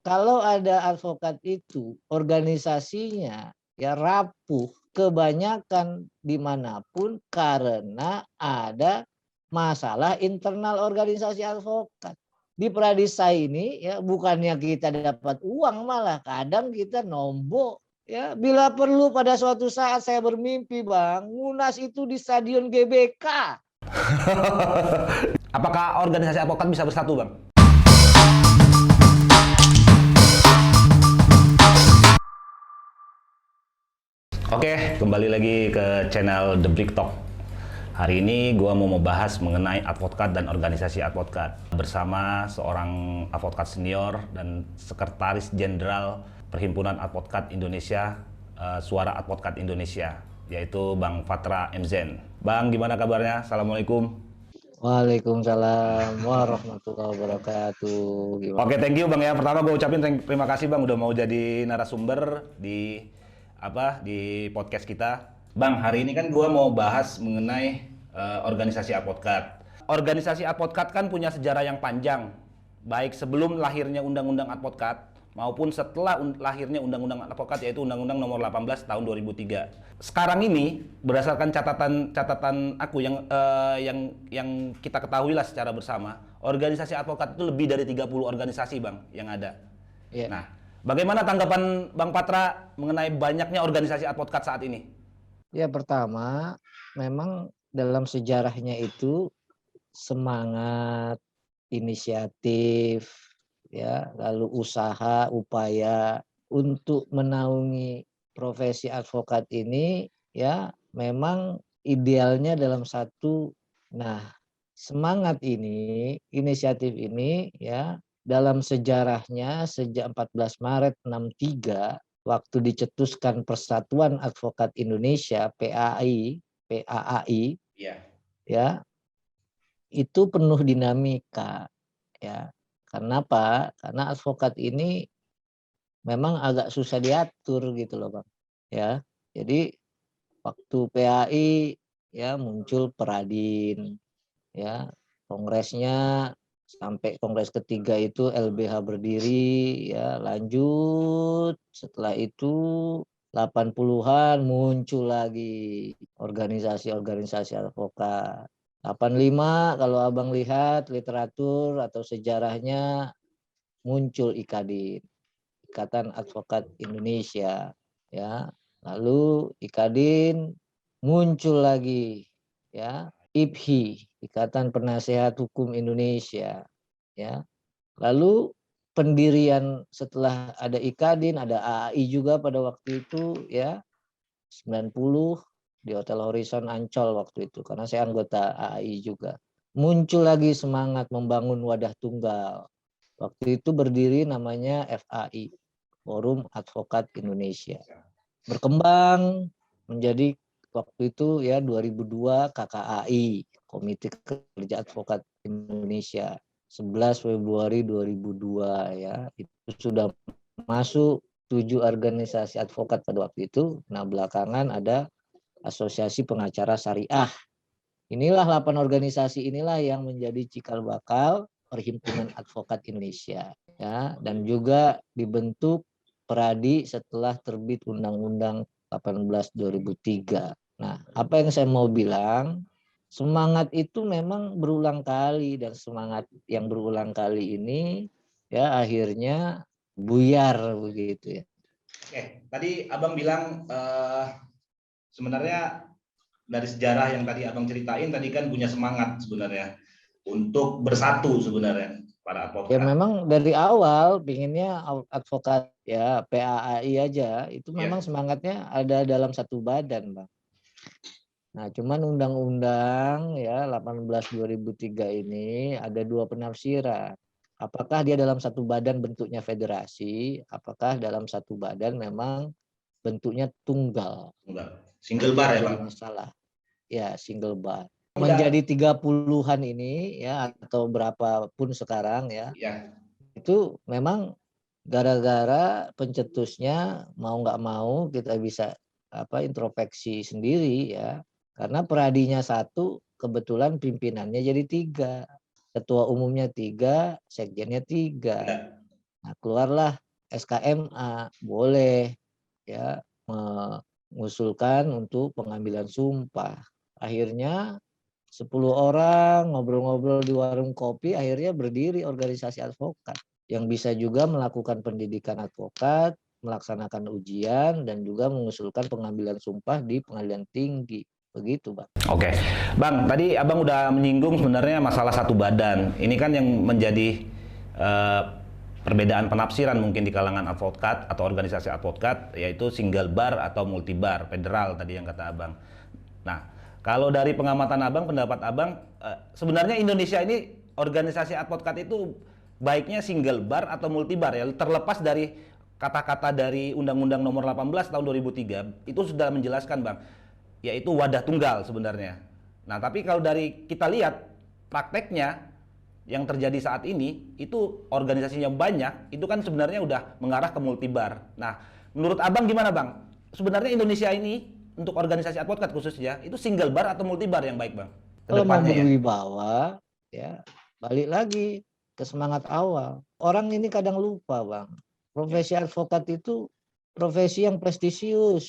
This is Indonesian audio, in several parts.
kalau ada advokat itu organisasinya ya rapuh kebanyakan dimanapun karena ada masalah internal organisasi advokat. Di Pradisa ini ya bukannya kita dapat uang, malah kadang kita nombok. Ya, bila perlu pada suatu saat saya bermimpi, Bang, Munas itu di Stadion GBK. Apakah organisasi advokat bisa bersatu, Bang? Oke, kembali lagi ke channel The Brick Talk. Hari ini gue mau membahas mengenai advokat dan organisasi advokat bersama seorang advokat senior dan sekretaris jenderal Perhimpunan Advokat Indonesia, Suara Advokat Indonesia, yaitu Bang Fatra MZen. Bang, gimana kabarnya? Assalamualaikum. Waalaikumsalam warahmatullahi wabarakatuh. Gimana? Oke, thank you Bang ya. Pertama gue ucapin terima kasih Bang udah mau jadi narasumber di podcast kita. Bang, hari ini kan gue mau bahas mengenai organisasi advokat. Organisasi advokat kan punya sejarah yang panjang, baik sebelum lahirnya Undang-Undang Advokat maupun setelah lahirnya Undang-Undang Advokat, yaitu Undang-Undang Nomor 18 Tahun 2003. Sekarang ini berdasarkan catatan aku yang kita ketahui lah secara bersama, organisasi advokat itu lebih dari 30 organisasi Bang yang ada. Ya. Nah, bagaimana tanggapan Bang Patra mengenai banyaknya organisasi advokat saat ini? Ya, pertama memang dalam sejarahnya itu semangat, inisiatif, ya, lalu usaha, upaya untuk menaungi profesi advokat ini ya memang idealnya dalam satu. Nah, semangat ini, inisiatif ini ya dalam sejarahnya sejak 14 Maret 63 waktu dicetuskan Persatuan Advokat Indonesia PAI ya, itu penuh dinamika ya. Kenapa? Karena advokat ini memang agak susah diatur gitu loh, Bang. Ya. Jadi waktu PAI ya muncul Peradin ya. Kongresnya sampai kongres ketiga itu LBH berdiri ya, lanjut setelah itu 80-an muncul lagi organisasi-organisasi advokat. 85 kalau Abang lihat literatur atau sejarahnya muncul IKADIN, Ikatan Advokat Indonesia ya. Lalu IKADIN muncul lagi ya, IPHI, Ikatan Penasehat Hukum Indonesia ya. Lalu pendirian setelah ada IKADIN ada AAI juga pada waktu itu ya, 90 di Hotel Horizon Ancol waktu itu, karena saya anggota AAI juga. Muncul lagi semangat membangun wadah tunggal. Waktu itu berdiri namanya FAI, Forum Advokat Indonesia. Berkembang menjadi waktu itu ya 2002 KKAI, Komite Kerja Advokat Indonesia. 11 Februari 2002 ya, itu sudah masuk 7 organisasi advokat pada waktu itu. Nah, belakangan ada Asosiasi Pengacara Syariah. Inilah 8 organisasi inilah yang menjadi cikal bakal Perhimpunan Advokat Indonesia ya, dan juga dibentuk Peradi setelah terbit Undang-Undang 18 2003. Nah, apa yang saya mau bilang, semangat itu memang berulang kali, dan semangat yang berulang kali ini ya akhirnya buyar begitu ya. Oke, tadi Abang bilang sebenarnya dari sejarah yang tadi Abang ceritain tadi kan punya semangat sebenarnya untuk bersatu sebenarnya para advokat. Ya memang dari awal pinginnya advokat ya PAI aja itu memang semangatnya ada dalam satu badan, Bang. Nah, cuman undang-undang ya 18 2003 ini ada dua penafsiran. Apakah dia dalam satu badan bentuknya federasi, apakah dalam satu badan memang bentuknya tunggal. Single bar ya, Jadi Bang? masalah. Ya, single bar. Menjadi 30-an ini ya atau berapapun sekarang ya. Itu memang gara-gara pencetusnya mau nggak mau kita bisa introspeksi sendiri ya, karena peradinya satu kebetulan pimpinannya jadi 3, ketua umumnya 3, sekjennya 3. Nah, keluarlah SKMA, boleh ya mengusulkan untuk pengambilan sumpah. Akhirnya 10 orang ngobrol-ngobrol di warung kopi, akhirnya berdiri organisasi advokat yang bisa juga melakukan pendidikan advokat, melaksanakan ujian, dan juga mengusulkan pengambilan sumpah di pengadilan tinggi. Begitu, Bang. Oke, Bang, tadi Abang udah menyinggung sebenarnya masalah satu badan. Ini kan yang menjadi eh, perbedaan penafsiran mungkin di kalangan advokat atau organisasi advokat, yaitu single bar atau multi bar, federal tadi yang kata Abang. Nah, kalau dari pengamatan Abang, pendapat Abang, sebenarnya Indonesia ini organisasi advokat itu baiknya single bar atau multi bar ya, terlepas dari kata-kata dari Undang-Undang Nomor 18 tahun 2003 itu sudah menjelaskan, Bang, yaitu wadah tunggal sebenarnya. Nah, tapi kalau dari kita lihat prakteknya yang terjadi saat ini itu organisasinya banyak, itu kan sebenarnya udah mengarah ke multibar. Nah, menurut Abang gimana, Bang? Sebenarnya Indonesia ini untuk organisasi advokat khususnya itu single bar atau multibar yang baik, Bang? Kalau mau Kedepannya ya. berwibawa, ya balik lagi ke semangat awal. Orang ini kadang lupa, Bang. Profesi advokat itu profesi yang prestisius,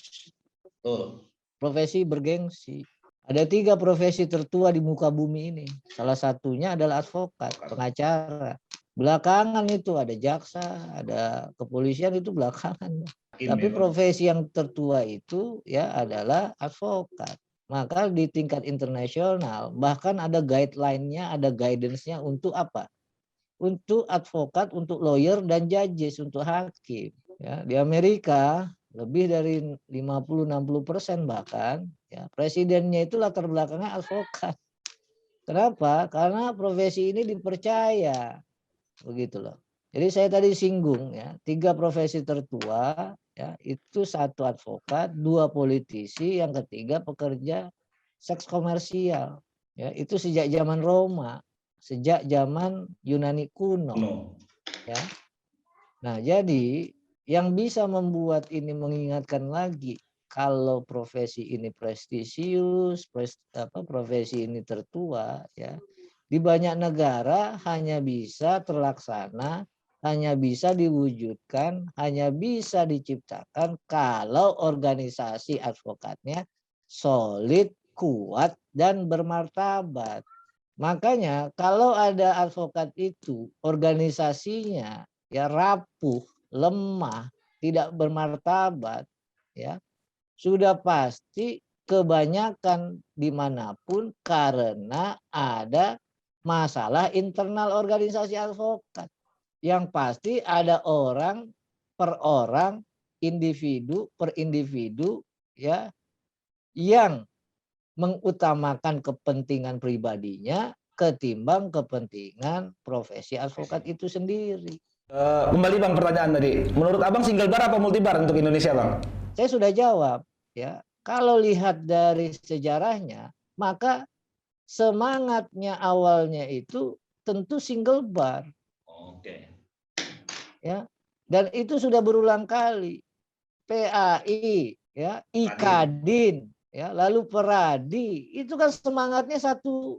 Betul. profesi bergengsi. Ada 3 profesi tertua di muka bumi ini. Salah satunya adalah advokat, pengacara. Belakangan itu ada jaksa, ada kepolisian, itu belakangan. Tapi profesi yang tertua itu ya adalah advokat. Maka di tingkat internasional bahkan ada guideline-nya, ada guidance-nya untuk apa? Untuk advokat, untuk lawyer dan judges, untuk hakim. Ya, di Amerika lebih dari 50-60% bahkan ya presidennya itu latar belakangnya advokat. Kenapa? Karena profesi ini dipercaya, begitu loh. Jadi saya tadi singgung ya, 3 profesi tertua ya, itu 1 advokat, 2 politisi, yang ketiga pekerja seks komersial. Ya, itu sejak zaman Roma, sejak zaman Yunani kuno. Ya. Nah, jadi yang bisa membuat ini mengingatkan lagi kalau profesi ini prestisius, profesi ini tertua ya. Di banyak negara hanya bisa terlaksana, hanya bisa diwujudkan, hanya bisa diciptakan kalau organisasi advokatnya solid, kuat, dan bermartabat. Makanya kalau ada advokat itu organisasinya ya rapuh, lemah, tidak bermartabat, ya sudah pasti kebanyakan dimanapun karena ada masalah internal organisasi advokat. Yang pasti ada orang per orang, individu per individu ya yang mengutamakan kepentingan pribadinya ketimbang kepentingan profesi advokat itu sendiri. Kembali, Bang, pertanyaan tadi. Menurut Abang single bar apa multibar untuk Indonesia, Bang? Saya sudah jawab ya. Kalau lihat dari sejarahnya, maka semangatnya awalnya itu tentu single bar. Oke. Ya. Dan itu sudah berulang kali. PAI, ya, IKADIN, ya, lalu Peradi, itu kan semangatnya satu,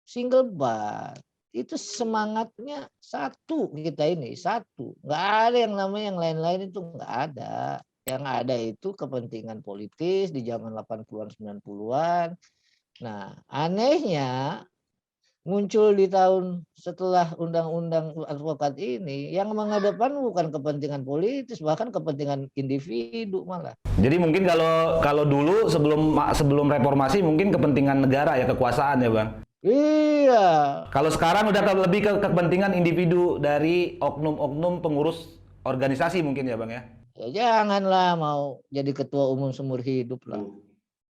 single bar. Itu semangatnya satu, kita ini satu. Nggak ada yang namanya yang lain-lain, itu nggak ada. Yang ada itu kepentingan politis di zaman 80-an 90-an. Nah, anehnya muncul di tahun setelah undang-undang advokat ini yang mengedepan bukan kepentingan politis, bahkan kepentingan individu malah. Jadi mungkin kalau dulu sebelum reformasi mungkin kepentingan negara ya, kekuasaan ya, Bang. Iya. Kalau sekarang udah lebih ke kepentingan individu dari oknum-oknum pengurus organisasi mungkin ya, Bang ya. Ya janganlah mau jadi ketua umum seumur hidup lah.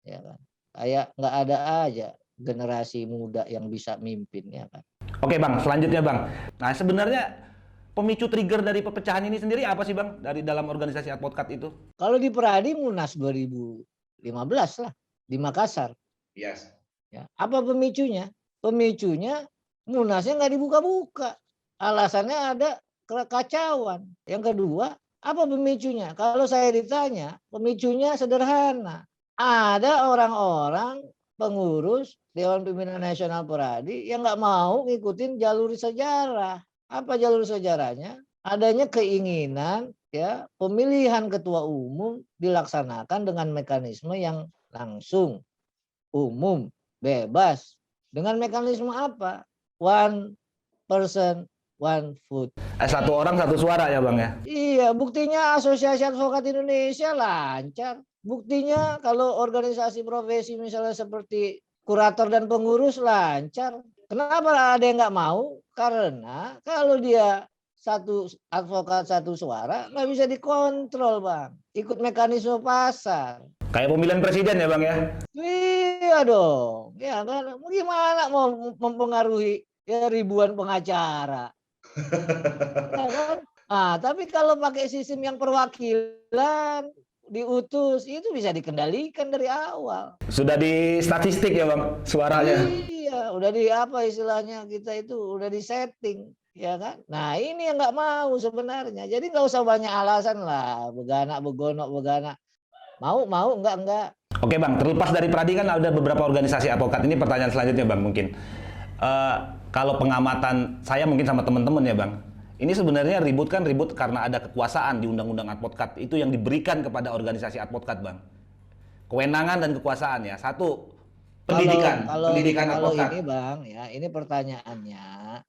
Ya kan. Kayak nggak ada aja generasi muda yang bisa mimpin ya kan. Oke, Bang, selanjutnya, Bang. Nah, sebenarnya pemicu trigger dari perpecahan ini sendiri apa sih, Bang, dari dalam organisasi advokat itu? Kalau di Peradi Munas 2015 lah di Makassar. Yes. Ya, apa pemicunya? Pemicunya Munasnya nggak dibuka-buka. Alasannya ada kekacauan. Yang kedua, apa pemicunya? Kalau saya ditanya, pemicunya sederhana. Ada orang-orang pengurus Dewan Pimpinan Nasional Peradi yang nggak mau ngikutin jalur sejarah. Apa jalur sejarahnya? adanya keinginan ya pemilihan ketua umum dilaksanakan dengan mekanisme yang langsung, umum, bebas. Dengan mekanisme apa? One person, one vote. Satu orang satu suara ya Bang ya. Iya, buktinya Asosiasi Advokat Indonesia lancar. Buktinya kalau organisasi profesi misalnya seperti kurator dan pengurus lancar. Kenapa ada yang nggak mau? Karena kalau dia satu advokat satu suara nggak bisa dikontrol, Bang. Ikut mekanisme pasar. Kayak pemilihan presiden ya Bang ya. Iya dong. Ya kan gimana mau mempengaruhi ya ribuan pengacara. Ya kan? Ah, tapi kalau pakai sistem yang perwakilan diutus itu bisa dikendalikan dari awal. Sudah di statistik ya Bang suaranya. Iya, udah di apa istilahnya kita itu udah di setting, ya kan? Nah ini yang nggak mau sebenarnya. Jadi nggak usah banyak alasan lah, begana begonok begana. Mau enggak. Oke Bang, terlepas dari Pradi kan ada beberapa organisasi advokat. Ini pertanyaan selanjutnya Bang mungkin. Kalau pengamatan saya mungkin sama teman-teman ya Bang, ini sebenarnya ribut karena ada kekuasaan di Undang-Undang Advokat itu yang diberikan kepada organisasi advokat Bang. Kewenangan dan kekuasaan ya. Satu, pendidikan Kalau advokat. ini Bang ya, ini pertanyaannya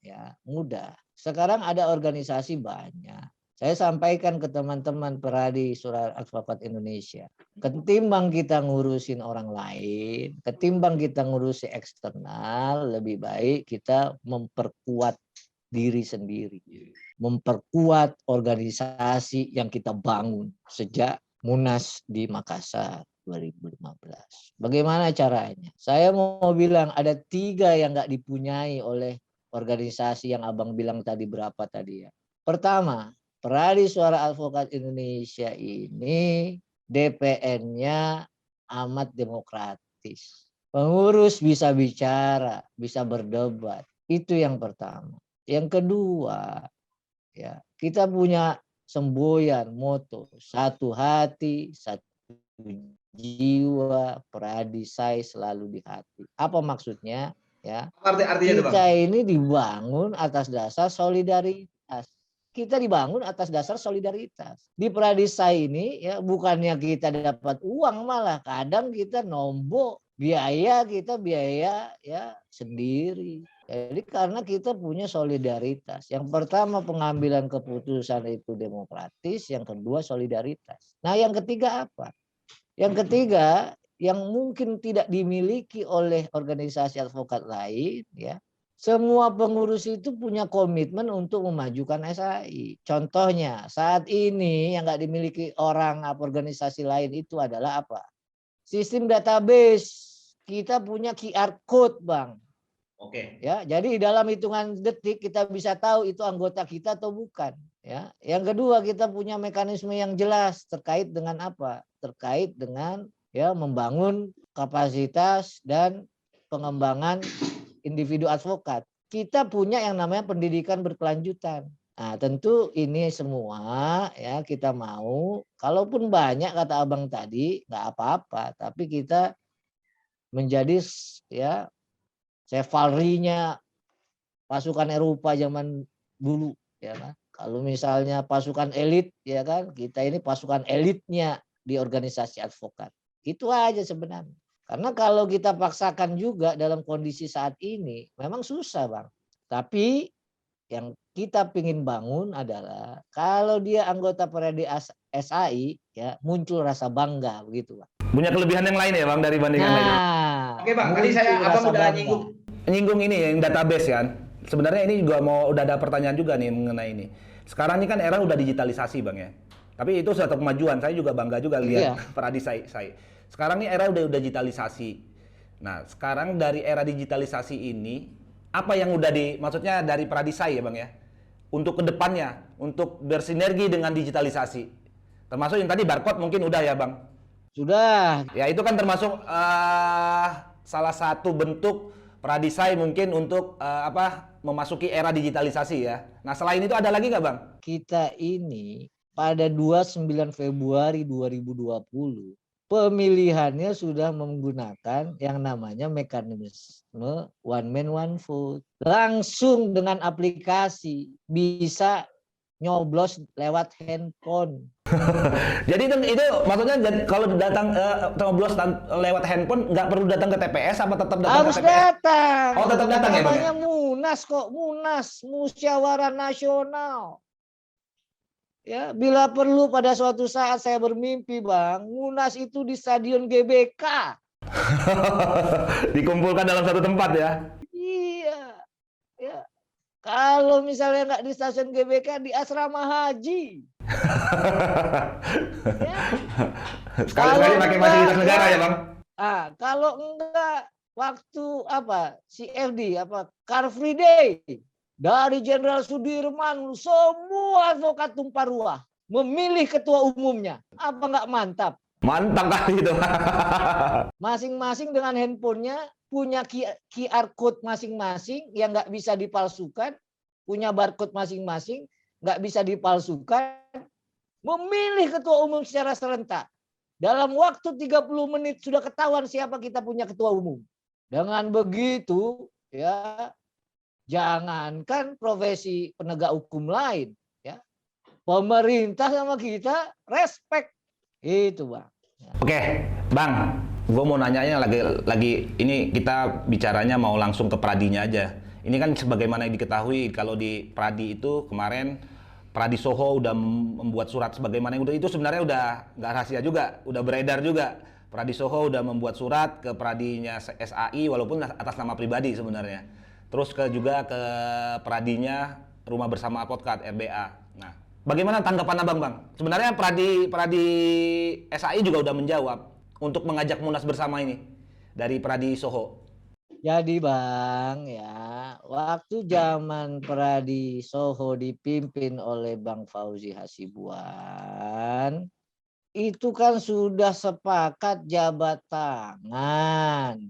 ya mudah. Sekarang ada organisasi banyak. Saya sampaikan ke teman-teman peradi Surat Advokat Indonesia. Ketimbang kita ngurusin orang lain, ketimbang kita ngurusi eksternal, lebih baik kita memperkuat diri sendiri. Memperkuat organisasi yang kita bangun sejak Munas di Makassar 2015. Bagaimana caranya? Saya mau bilang ada 3 yang nggak dipunyai oleh organisasi yang Abang bilang tadi berapa tadi ya. Pertama, Peradi Suara Advokat Indonesia ini DPN-nya amat demokratis. Pengurus bisa bicara, bisa berdebat. Itu yang pertama. Yang kedua, ya kita punya semboyan moto satu hati, satu jiwa, peradisai selalu di hati. Apa maksudnya? Ya, Artinya itu Bang. kita ini dibangun atas dasar solidaritas. Kita dibangun atas dasar solidaritas. Di Peradisai ini ya bukannya kita dapat uang, malah kadang kita nombok biaya ya sendiri. Jadi karena kita punya solidaritas. Yang pertama pengambilan keputusan itu demokratis, yang kedua solidaritas. Nah, yang ketiga apa? Yang ketiga yang mungkin tidak dimiliki oleh organisasi advokat lain ya. Semua pengurus itu punya komitmen untuk memajukan SAI. Contohnya saat ini yang nggak dimiliki orang organisasi lain itu adalah apa? Sistem database. Kita punya QR code, Bang. Oke. Ya, jadi dalam hitungan detik kita bisa tahu itu anggota kita atau bukan. Ya, yang kedua kita punya mekanisme yang jelas terkait dengan apa? Terkait dengan ya membangun kapasitas dan pengembangan individu advokat. Kita punya yang namanya pendidikan berkelanjutan. Nah, tentu ini semua ya kita mau, kalaupun banyak kata Abang tadi nggak apa-apa, tapi kita menjadi ya Chevalry-nya pasukan Eropa zaman dulu ya kan. Kalau misalnya pasukan elit ya kan, kita ini pasukan elitnya di organisasi advokat. Itu aja sebenarnya. Karena kalau kita paksakan juga dalam kondisi saat ini memang susah, Bang. Tapi yang kita ingin bangun adalah kalau dia anggota Peradi SAI ya muncul rasa bangga begitu, Bang. Punya kelebihan yang lain ya Bang dari bandingan lain. Oke, Bang, tadi Abang udah nyinggung ini yang database kan. Sebenarnya ini juga udah ada pertanyaan juga nih mengenai ini. Sekarang ini kan era udah digitalisasi Bang ya. Tapi itu suatu kemajuan. Saya juga bangga juga lihat Peradi saya. Sekarang ini era udah digitalisasi. Nah, sekarang dari era digitalisasi ini apa yang udah maksudnya dari Peradisai ya Bang ya, untuk kedepannya, untuk bersinergi dengan digitalisasi, termasuk yang tadi barcode mungkin udah ya Bang? Sudah. Ya itu kan termasuk salah satu bentuk Peradisai mungkin untuk memasuki era digitalisasi ya. Nah selain itu ada lagi nggak Bang? Kita ini pada 29 Februari 2020 pemilihannya sudah menggunakan yang namanya mekanisme one man one vote. Langsung dengan aplikasi bisa nyoblos lewat handphone. Jadi itu maksudnya kalau datang coblos lewat handphone nggak perlu datang ke TPS apa tetap datang Harus ke TPS? datang. Oh, tetap datang ya, Bang ya? Namanya Munas kok, Munas, Musyawarah Nasional. Ya, bila perlu pada suatu saat saya bermimpi, Bang, Munas itu di Stadion GBK. Dikumpulkan dalam satu tempat ya. Iya, ya. Kalau misalnya nggak di stasiun GBK, di asrama haji. Ya. Sekali-sekali pakai fasilitas negara ya, Bang. Kalau enggak waktu CFD Car Free Day dari Jenderal Sudirman, semua advokat tumpah ruah memilih ketua umumnya. Apa enggak mantap? Mantap kali itu. Masing-masing dengan handphonenya punya QR code masing-masing yang nggak bisa dipalsukan, punya barcode masing-masing nggak bisa dipalsukan, memilih ketua umum secara serentak. Dalam waktu 30 menit sudah ketahuan siapa kita punya ketua umum. Dengan begitu, ya, jangankan profesi penegak hukum lain, ya, pemerintah sama kita respect. Itu, Bang. Oke, Bang, gue mau nanyanya lagi ini kita bicaranya mau langsung ke Pradinya aja. Ini kan sebagaimana diketahui kalau di Pradi itu kemarin Pradi Soho udah membuat surat sebagaimana yang itu sebenarnya udah nggak rahasia juga, udah beredar juga. Pradi Soho udah membuat surat ke Pradinya SAI walaupun atas nama pribadi sebenarnya. Terus juga ke Pradinya Rumah Bersama Advokat RBA. Nah, bagaimana tanggapan Abang, Bang? Sebenarnya Pradi SAI juga udah menjawab untuk mengajak Munas bersama ini dari Pradi Soho. Jadi, Bang, ya, waktu zaman Pradi Soho dipimpin oleh Bang Fauzi Hasibuan, itu kan sudah sepakat jabat tangan.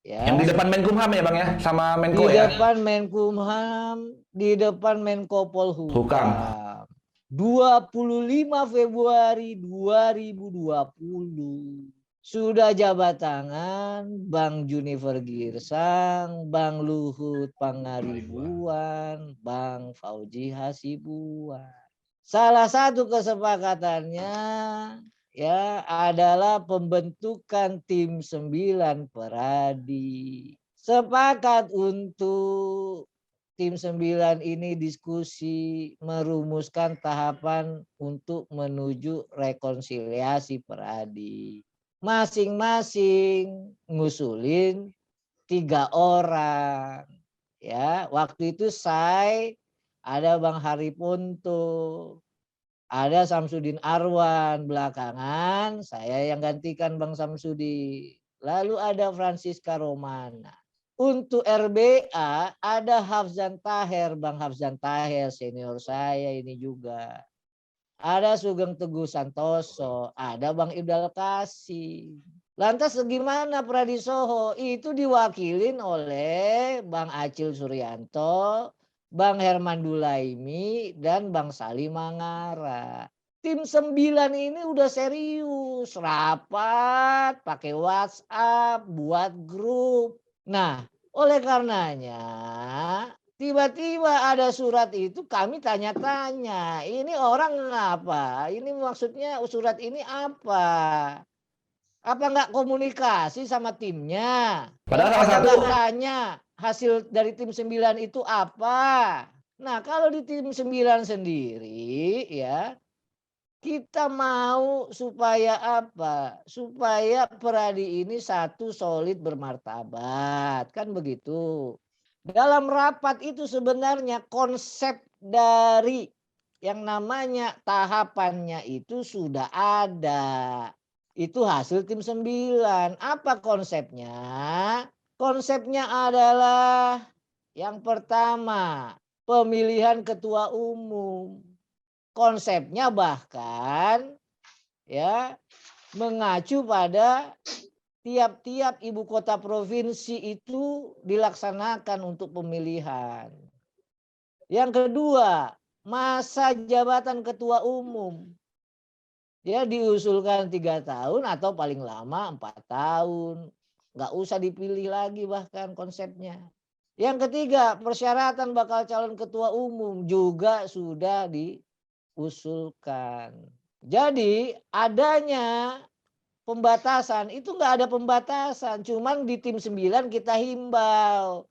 Ya. Yang di depan Menkumham ya, Bang ya, sama Menko di ya. Di depan Menkumham, di depan Menko Polhukam. 25 Februari 2020. Sudah jabat tangan Bang Junifer Girsang, Bang Luhut Pangaribuan, Bang Fauzi Hasibuan. Salah satu kesepakatannya ya adalah pembentukan tim 9 Pradi. Sepakat untuk tim 9 ini diskusi merumuskan tahapan untuk menuju rekonsiliasi Pradi. Masing-masing ngusulin 3 orang. Ya, waktu itu saya ada Bang Haripunto, ada Samsudin Arwan, belakangan saya yang gantikan Bang Samsudin. Lalu ada Francisca Romana. Untuk RBA ada Hafzan Taher, Bang Hafzan Taher senior saya ini juga. Ada Sugeng Teguh Santoso, ada Bang Ibdal Kasih. Lantas gimana Pradi Soho? Itu diwakilin oleh Bang Acil Suryanto, Bang Herman Dulaimi, dan Bang Salim Mangara. Tim 9 ini udah serius, rapat, pakai WhatsApp, buat grup. Nah, oleh karenanya tiba-tiba ada surat itu, kami tanya-tanya, ini orang apa? Ini maksudnya surat ini apa? Apa nggak komunikasi sama timnya? Padahal Apa salah nggak satu tanya hasil dari tim 9 itu apa? Nah, kalau di tim 9 sendiri ya, kita mau supaya apa? Supaya Pradi ini satu solid bermartabat, kan begitu. Dalam rapat itu sebenarnya konsep dari yang namanya tahapannya itu sudah ada. Itu hasil tim 9. Apa konsepnya? Konsepnya adalah yang pertama, pemilihan ketua umum. Konsepnya bahkan ya mengacu pada tiap-tiap ibu kota provinsi itu dilaksanakan untuk pemilihan. Yang kedua, masa jabatan ketua umum. Ya diusulkan 3 tahun atau paling lama 4 tahun. Nggak usah dipilih lagi bahkan konsepnya. Yang ketiga, persyaratan bakal calon ketua umum juga sudah diusulkan. Jadi adanya pembatasan itu nggak ada pembatasan, cuman di tim 9 kita himbau.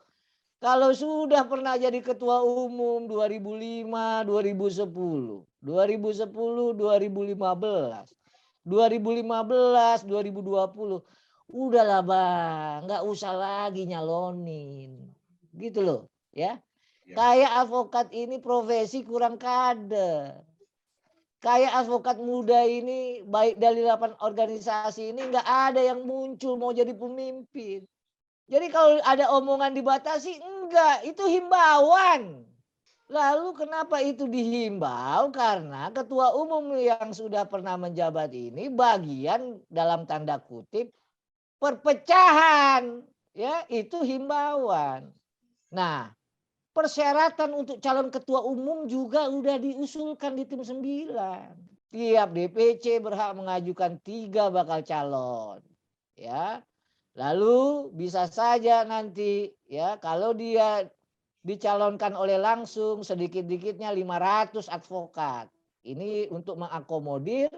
Kalau sudah pernah jadi ketua umum 2005, 2010, 2010, 2015, 2015, 2020, udahlah Bang, nggak usah lagi nyalonin. Gitu loh, ya. Ya. Kayak advokat ini profesi kurang kader. Kayak advokat muda ini baik dari 8 organisasi ini nggak ada yang muncul mau jadi pemimpin. Jadi kalau ada omongan dibatasi, enggak, itu himbauan. Lalu kenapa itu dihimbau? Karena ketua umum yang sudah pernah menjabat ini bagian dalam tanda kutip perpecahan. Ya, itu himbauan. Nah, persyaratan untuk calon ketua umum juga udah diusulkan di tim 9. Tiap DPC berhak mengajukan 3 bakal calon. Ya. Lalu bisa saja nanti ya kalau dia dicalonkan oleh langsung sedikit-dikitnya 500 advokat. Ini untuk mengakomodir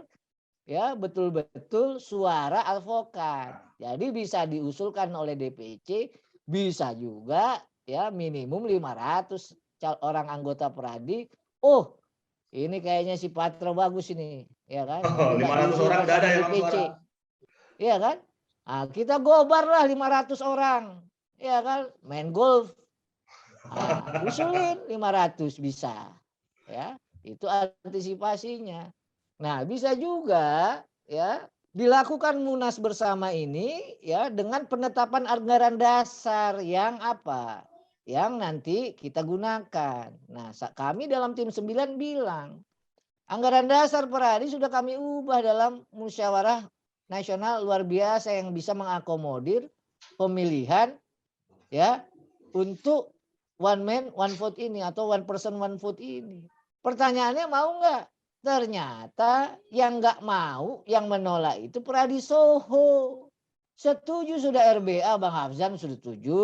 ya betul-betul suara advokat. Jadi bisa diusulkan oleh DPC, bisa juga ya minimum 500 orang anggota Peradi. Oh, ini kayaknya si Patra bagus ini, ya kan? Oh, Minta 500 orang diusulkan udah ada sama ya Bang DPC. suara. Iya kan? Nah, kita gobar lah 500 orang. Ya kan? Main golf. Nah, usulin 500 bisa. Ya, itu antisipasinya. Nah, bisa juga ya dilakukan munas bersama ini ya dengan penetapan anggaran dasar yang apa? Yang nanti kita gunakan. Nah, kami dalam tim 9 bilang anggaran dasar Peradi sudah kami ubah dalam musyawarah nasional luar biasa yang bisa mengakomodir pemilihan ya untuk one man one vote ini atau one person one vote ini. Pertanyaannya mau nggak? Ternyata yang nggak mau, yang menolak itu Peradi Soho. Setuju sudah RBA, Bang Hafzan sudah setuju,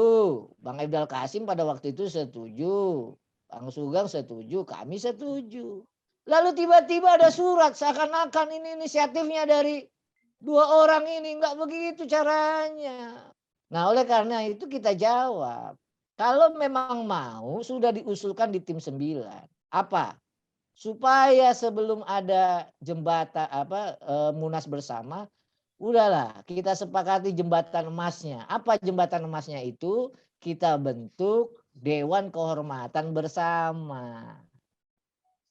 Bang Ifdal Kasim pada waktu itu setuju, Bang Sugeng setuju, kami setuju. Lalu tiba-tiba ada surat seakan-akan ini inisiatifnya dari 2 orang ini. Enggak begitu caranya. Nah oleh karena itu kita jawab. Kalau memang mau sudah diusulkan di tim 9. Apa? Supaya sebelum ada jembatan munas bersama. Udahlah kita sepakati jembatan emasnya. Apa jembatan emasnya itu? Kita bentuk Dewan Kehormatan Bersama.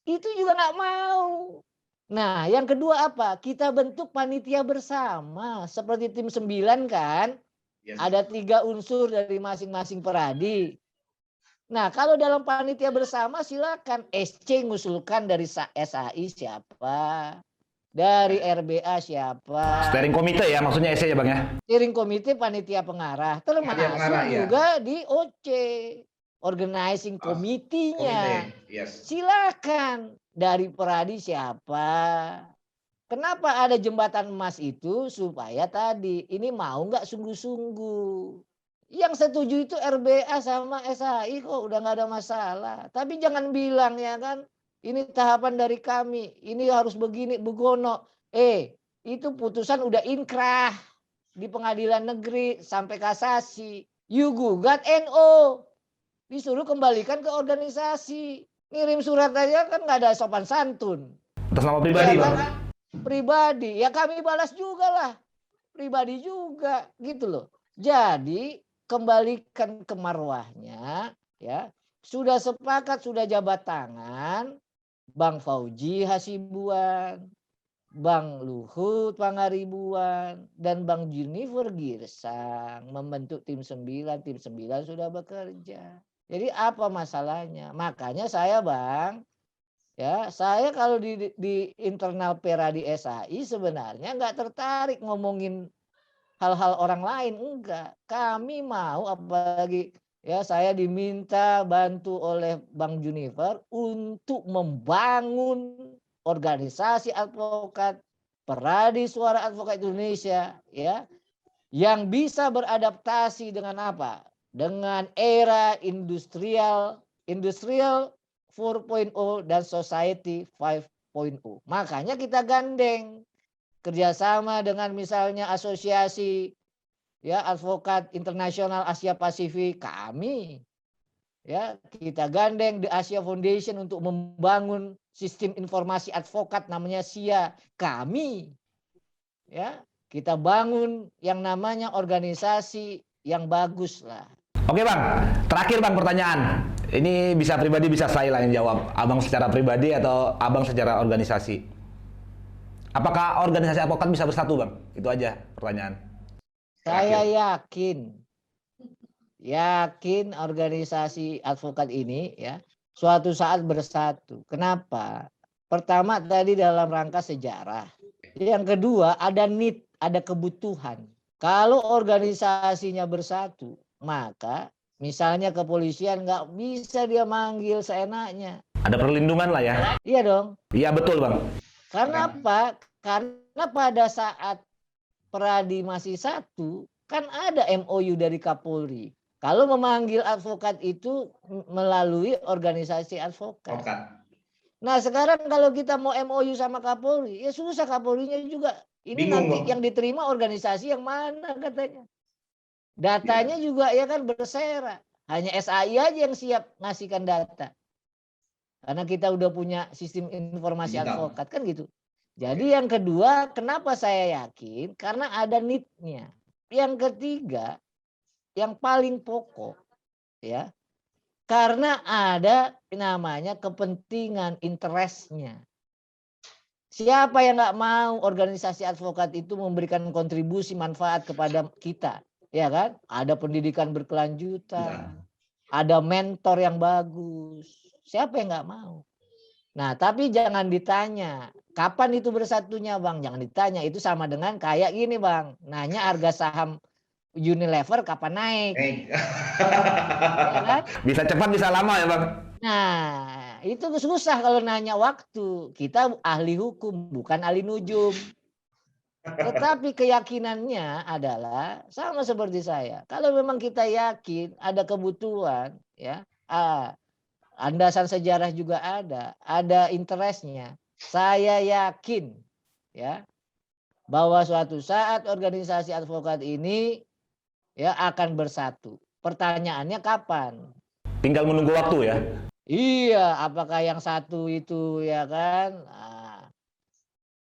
Itu juga nggak mau. Nah, yang kedua apa? Kita bentuk panitia bersama. Seperti tim 9 kan. Yes. Ada 3 unsur dari masing-masing Peradi. Nah, kalau dalam panitia bersama silakan SC ngusulkan dari SAI siapa. Dari RBA siapa. Steering komite ya maksudnya SC ya Bang ya. Steering komite panitia pengarah. Termasuk juga di OC. Organizing komitinya. Yes. Silakan dari Peradi siapa. Kenapa ada jembatan emas itu? Supaya tadi ini mau nggak sungguh-sungguh. Yang setuju itu RBA sama SHI kok udah nggak ada masalah. Tapi jangan bilang ya kan, ini tahapan dari kami, ini harus begini, begono. Itu putusan udah inkrah di pengadilan negeri sampai kasasi. You gugat NO. Disuruh kembalikan ke organisasi. Ngirim surat aja kan nggak ada sopan santun. Atas nama pribadi ya, Bang. Pribadi. Ya kami balas juga lah. Pribadi juga gitu loh. Jadi kembalikan ke marwahnya ya. Sudah sepakat, sudah jabat tangan Bang Fauji Hasibuan, Bang Luhut Pangaribuan, dan Bang Junifer Girsang membentuk tim 9. Tim 9 sudah bekerja. Jadi apa masalahnya? Makanya saya Bang, ya saya kalau di internal Peradi SAI sebenarnya nggak tertarik ngomongin hal-hal orang lain, enggak. Kami mau apalagi ya saya diminta bantu oleh Bang Junifer untuk membangun organisasi advokat Peradi Suara Advokat Indonesia ya yang bisa beradaptasi dengan apa? dengan era industrial 4.0 dan society 5.0. Makanya kita gandeng kerjasama dengan misalnya asosiasi ya advokat internasional Asia Pasifik, kami ya kita gandeng The Asia Foundation untuk membangun sistem informasi advokat namanya SIA, kami ya kita bangun yang namanya organisasi yang bagus lah. Oke Bang, terakhir Bang pertanyaan. Ini bisa pribadi, bisa saya lah yang jawab. Abang secara pribadi atau Abang secara organisasi? Apakah organisasi advokat bisa bersatu Bang? Itu aja pertanyaan. Saya yakin organisasi advokat ini ya suatu saat bersatu. Kenapa? Pertama tadi dalam rangka sejarah. Yang kedua ada need, ada kebutuhan. Kalau organisasinya bersatu, maka misalnya kepolisian nggak bisa dia manggil seenaknya. Ada perlindungan lah ya? Iya dong. Iya betul Bang. Karena apa? Karena pada saat Peradi masih satu, kan ada MOU dari Kapolri. Kalau memanggil advokat itu melalui organisasi advokat. Nah sekarang kalau kita mau MOU sama Kapolri, ya susah Kapolrinya juga. Ini bingung, nanti yang diterima organisasi yang mana katanya. Datanya juga ya kan bersera. Hanya SAI aja yang siap ngasihkan data. Karena kita udah punya sistem informasi advokat kan gitu. Jadi yang kedua, kenapa saya yakin? Karena ada need-nya. Yang ketiga, yang paling pokok ya. Karena ada namanya kepentingan, interest-nya. Siapa yang nggak mau organisasi advokat itu memberikan kontribusi manfaat kepada kita, ya kan? Ada pendidikan berkelanjutan, ada mentor yang bagus. Siapa yang nggak mau? Nah, tapi jangan ditanya kapan itu bersatunya, Bang. Jangan ditanya, itu sama dengan kayak gini, Bang. Nanya harga saham Unilever kapan naik. Ya kan? Bisa cepat, bisa lama ya, Bang. Nah, itu susah kalau nanya waktu. Kita ahli hukum, bukan ahli nujum. Tetapi keyakinannya adalah sama seperti saya. Kalau memang kita yakin ada kebutuhan, ya, landasan sejarah juga ada interestnya. Saya yakin, ya, bahwa suatu saat organisasi advokat ini, ya, akan bersatu. Pertanyaannya kapan? Tinggal menunggu waktu ya. Iya, apakah yang satu itu ya kan,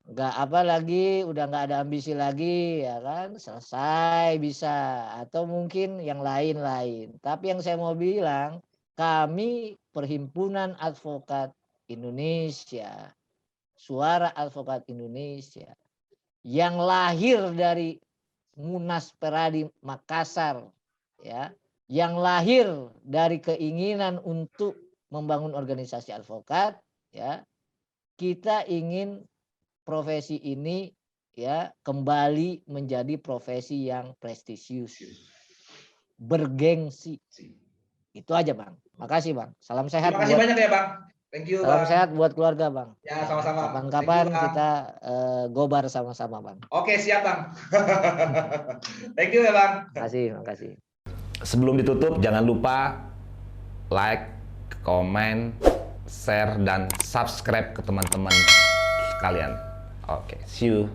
nggak apa lagi, udah nggak ada ambisi lagi ya kan, selesai bisa, atau mungkin yang lain-lain. Tapi yang saya mau bilang, kami Perhimpunan Advokat Indonesia, Suara Advokat Indonesia, yang lahir dari Munas Peradi Makassar, ya, yang lahir dari keinginan untuk membangun organisasi advokat, ya, kita ingin profesi ini ya kembali menjadi profesi yang prestisius, bergengsi. Itu aja, Bang. Makasih, Bang. Salam sehat. Terima kasih banyak ya, Bang. Thank you, Salam Bang. sehat buat keluarga, Bang. Ya, sama-sama. Kapan-kapan kita gobar sama-sama, Bang. Oke, siap, Bang. Thank you ya, Bang. Makasih. Sebelum ditutup, jangan lupa like, komen, share, dan subscribe ke teman-teman sekalian. Oke, see you.